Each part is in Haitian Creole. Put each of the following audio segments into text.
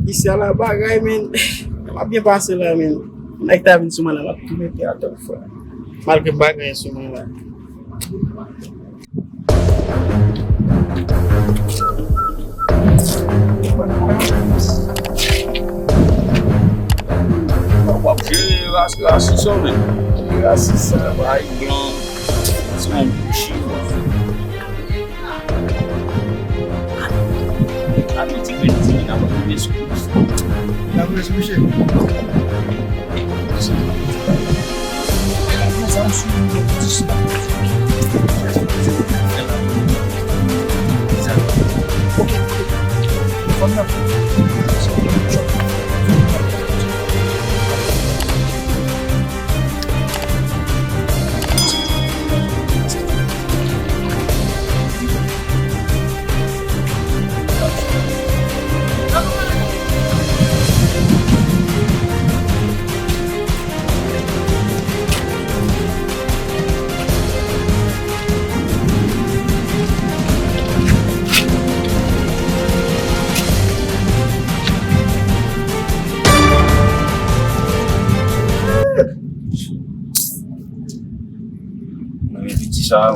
Ici à la bagaille, men. M'a bien passé là, men. Like t'as vu sur moi là, m'a tout mettre à ton fois. Malgré bagaille sur moi là. Raci men. Raci sa, bay blan. Son bouchi. A mi ti kwen ti nan wap mwen sou. Nan mwen sou mouche.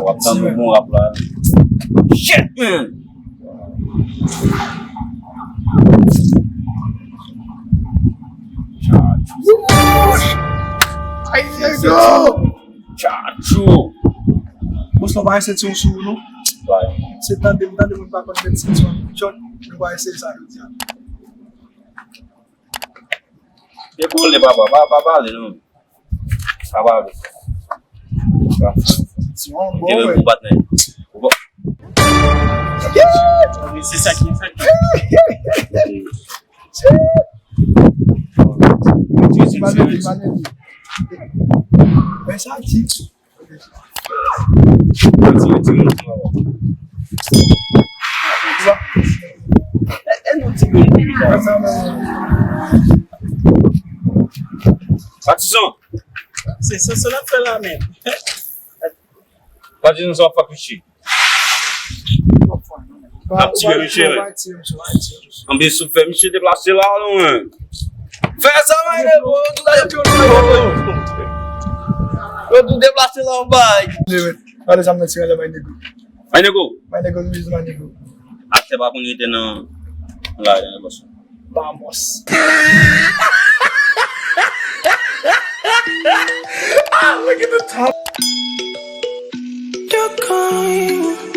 Wap tan nou bon rap la. Shit, man! Chachou! Mos la ba ese ti sou nou? Se tan de mwen pa kon bet se ti chot, nou ba ese sa yon diyan. De pou le baba le nou. Baba le. Si yon bon Deve we. pou bat nen. Pou bat. Se sakye. Manen. Ben sa ti. Patizan. C'est ça la fait là même. Patizan sa fak wichi. A ti ve wichi men. Ambe sou fe wichi deplase la nou men. Fè sa man ne bo. Tu deplase la ou bay. Olha já me tira vai nego. Ay nego. Vai nego Luiz vai nego. Ate ba kung ite nan la yan boss. Vamos. Look at the top. You're going.